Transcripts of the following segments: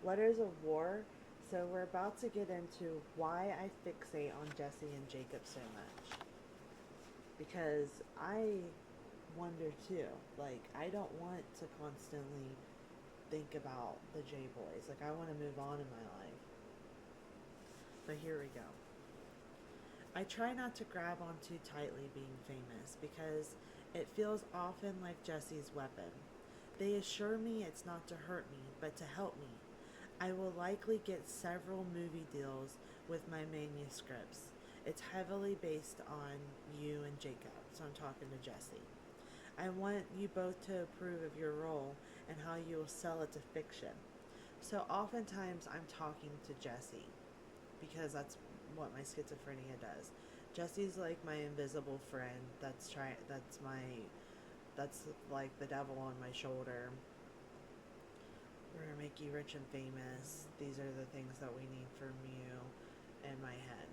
Letters of War. So we're about to get into why I fixate on Jesse and Jacob so much. Because I wonder too. Like, I don't want to constantly think about the J Boys. Like, I want to move on in my life. But here we go. I try not to grab on too tightly being famous because it feels often like Jesse's weapon. They assure me it's not to hurt me, but to help me. I will likely get several movie deals with my manuscripts. It's heavily based on you and Jacob, so I'm talking to Jesse. I want you both to approve of your role and how you will sell it to fiction. So oftentimes I'm talking to Jesse because that's what my schizophrenia does. Jesse's like my invisible friend that's like the devil on my shoulder. We're gonna make you rich and famous. These are the things that we need from you in my head.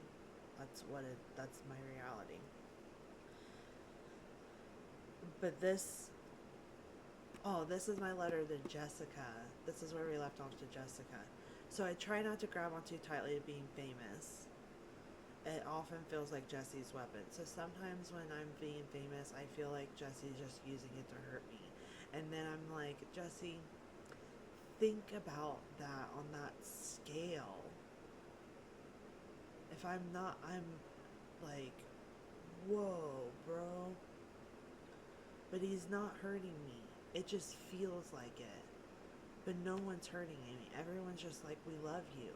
That's my reality. But this is my letter to Jessica. This is where we left off to Jessica. So I try not to grab on too tightly to being famous. It often feels like Jesse's weapon. So sometimes when I'm being famous, I feel like Jesse's just using it to hurt me. And then I'm like, Jesse, think about that on that scale. If I'm not, I'm like, whoa, bro. But he's not hurting me. It just feels like it. But no one's hurting me. Everyone's just like, we love you.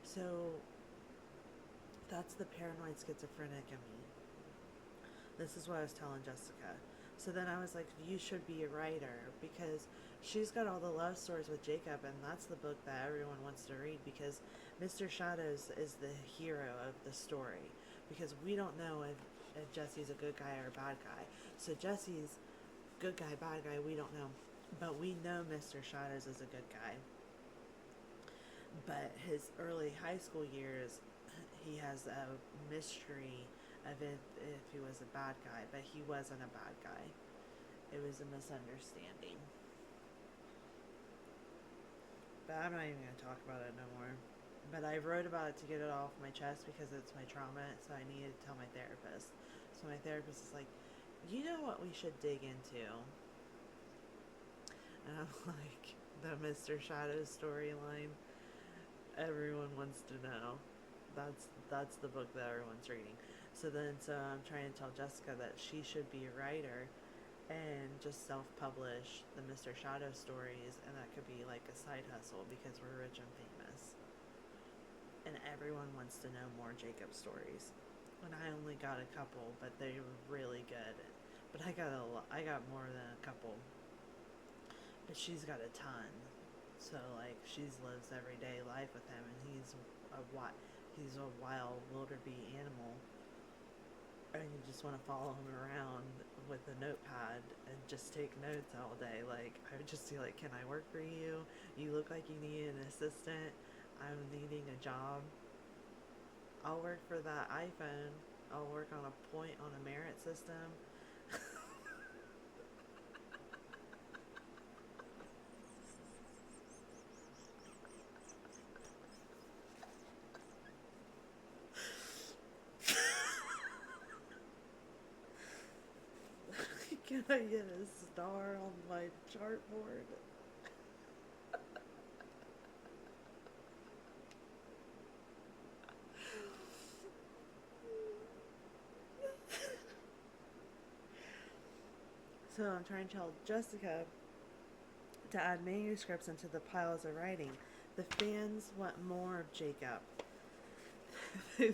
So that's the paranoid schizophrenic in me. This is what I was telling Jessica. So then I was like, you should be a writer because she's got all the love stories with Jacob, and that's the book that everyone wants to read because Mr. Shadows is the hero of the story because we don't know if Jesse's a good guy or a bad guy. So Jesse's good guy, bad guy, we don't know. But we know Mr. Shadows is a good guy. But his early high school years, he has a mystery of if he was a bad guy, but he wasn't a bad guy. It was a misunderstanding. But I'm not even going to talk about it no more. But I wrote about it to get it off my chest because it's my trauma, so I needed to tell my therapist. So my therapist is like, you know what we should dig into? And I'm like, the Mr. Shadows storyline. Everyone wants to know. That's the book that everyone's reading. So I'm trying to tell Jessica that she should be a writer and just self-publish the Mr. Shadow stories, and that could be like a side hustle because we're rich and famous, and everyone wants to know more Jacob stories. And I only got a couple, but they were really good. But I got more than a couple. But she's got a ton. So like she lives everyday life with him, and he's a wild wildebeest animal, and you just want to follow him around with a notepad and just take notes all day. Like I would just be like, "Can I work for you? You look like you need an assistant. I'm needing a job. I'll work for that iPhone. I'll work on a point on a merit system." Can I get a star on my chartboard? So I'm trying to tell Jessica to add manuscripts into the piles of writing. The fans want more of Jacob. They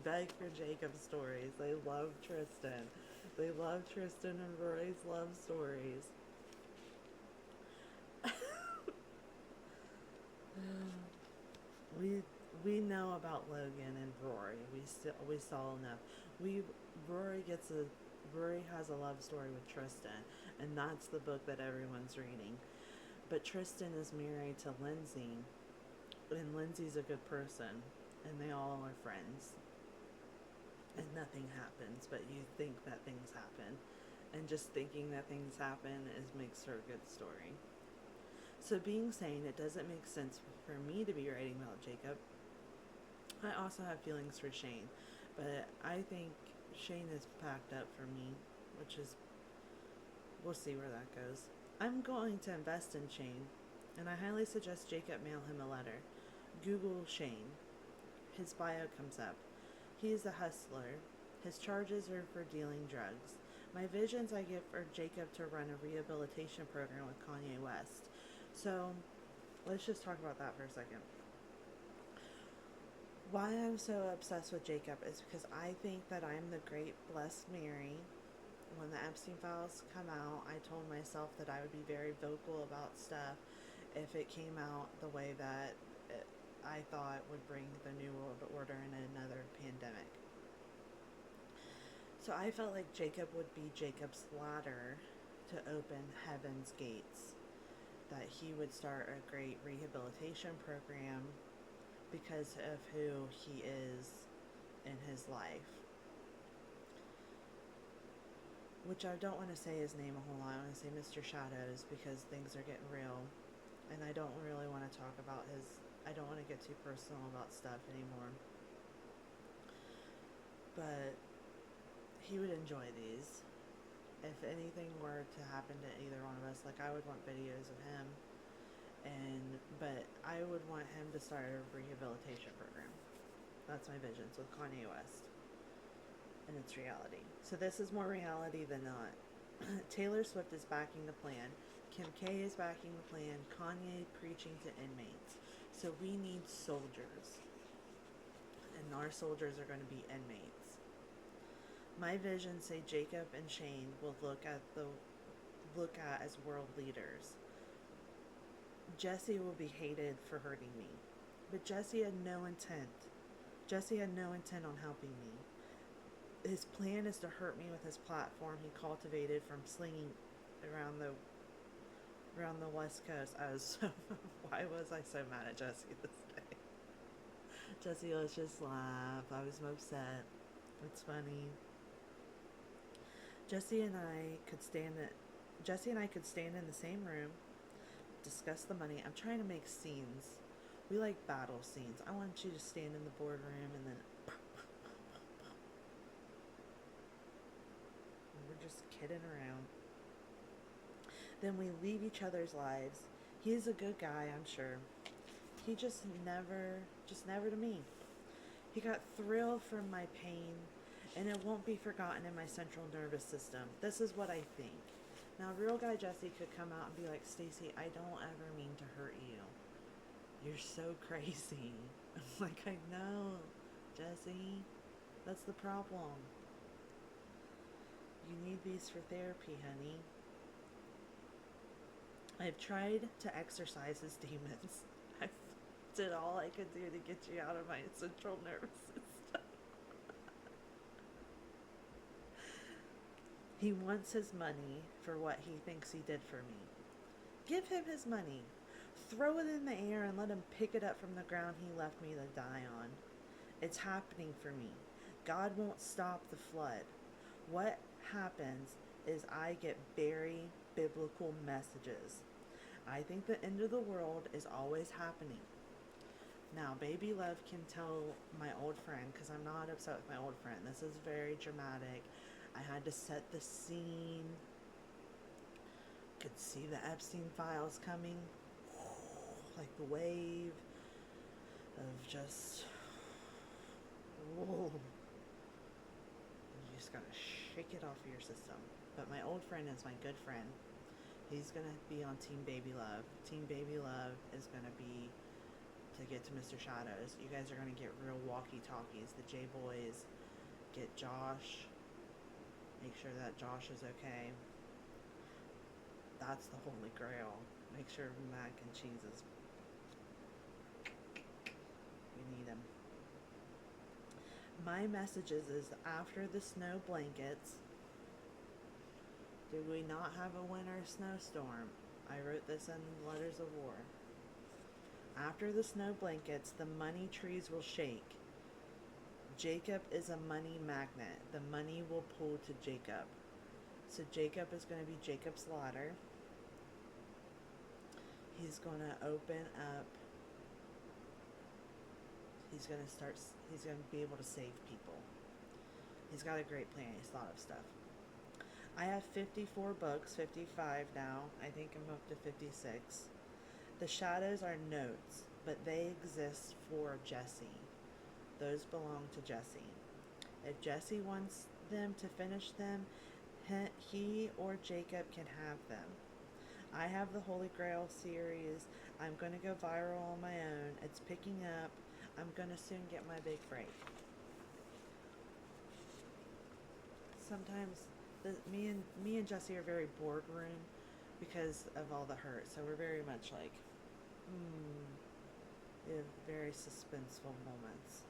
beg for Jacob stories. They love Tristan. They love Tristan and Roy's love stories. we we know about Logan and Rory. We saw enough. We Rory gets a Rory has a love story with Tristan, and that's the book that everyone's reading. But Tristan is married to Lindsay, and Lindsay's a good person, and they all are friends. And nothing happens, but you think that things happen, and just thinking that things happen is makes for a good story. So, being saying it doesn't make sense for me to be writing about Jacob, I also have feelings for Shane. But I think Shane is packed up for me, which is, we'll see where that goes. I'm going to invest in Shane, and I highly suggest Jacob mail him a letter. Google Shane. His bio comes up. He is a hustler. His charges are for dealing drugs. My visions I get for Jacob to run a rehabilitation program with Kanye West. So, let's just talk about that for a second. Why I'm so obsessed with Jacob is because I think that I'm the great blessed Mary. When the Epstein files come out, I told myself that I would be very vocal about stuff if it came out the way that I thought would bring the New World Order in another pandemic. So I felt like Jacob would be Jacob's ladder to open heaven's gates. That he would start a great rehabilitation program because of who he is in his life. Which I don't want to say his name a whole lot. I want to say Mr. Shadows because things are getting real. And I don't really want to talk about I don't want to get too personal about stuff anymore. But he would enjoy these. If anything were to happen to either one of us, like I would want videos of him. But I would want him to start a rehabilitation program. That's my visions with Kanye West. And it's reality. So this is more reality than not. Taylor Swift is backing the plan. Kim K is backing the plan. Kanye preaching to inmates. So we need soldiers. And our soldiers are going to be inmates. My visions say Jacob and Shane will look at as world leaders. Jesse will be hated for hurting me. But Jesse had no intent. Jesse had no intent on helping me. His plan is to hurt me with his platform he cultivated from slinging around the West Coast. Why was I so mad at Jesse this day? Jesse, let's just laugh. I was upset. It's funny. Jesse and I could stand in the same room, discuss the money. I'm trying to make scenes. We like battle scenes. I want you to stand in the boardroom and then we're just kidding around. Then we leave each other's lives. He's a good guy, I'm sure. He just never to me. He got thrilled from my pain, and it won't be forgotten in my central nervous system. This is what I think. Now, real guy Jesse could come out and be like, Stacy, I don't ever mean to hurt you. You're so crazy. I'm like, I know, Jesse. That's the problem. You need these for therapy, honey. I've tried to exorcise his demons. I did all I could do to get you out of my central nervous system. He wants his money for what he thinks he did for me. Give him his money. Throw it in the air and let him pick it up from the ground he left me to die on. It's happening for me. God won't stop the flood. What happens is I get very biblical messages. I think the end of the world is always happening. Now, Baby Love can tell my old friend, because I'm not upset with my old friend. This is very dramatic. I had to set the scene. Could see the Epstein files coming. Like the wave of just... Whoa. You just gotta shake it off of your system. But my old friend is my good friend. He's gonna be on Team Baby Love. Team Baby Love is gonna be to get to Mr. Shadows. You guys are gonna get real walkie-talkies. The J-Boys get Josh. Make sure that Josh is okay. That's the holy grail. Make sure mac and cheese is... We need him. My messages is after the snow blankets... Did we not have a winter snowstorm? I wrote this in Letters of War. After the snow blankets, the money trees will shake. Jacob is a money magnet. The money will pull to Jacob. So Jacob is going to be Jacob's ladder. He's gonna open up. He's gonna start. He's gonna be able to save people. He's got a great plan. He's thought of stuff. I have 54 books, 55 now. I think I'm up to 56. The shadows are notes, but they exist for Jesse. Those belong to Jesse. If Jesse wants them to finish them, he or Jacob can have them. I have the Holy Grail series. I'm going to go viral on my own. It's picking up. I'm going to soon get my big break. Sometimes me and Jesse are very boardroom because of all the hurt. So we're very much like, we have very suspenseful moments.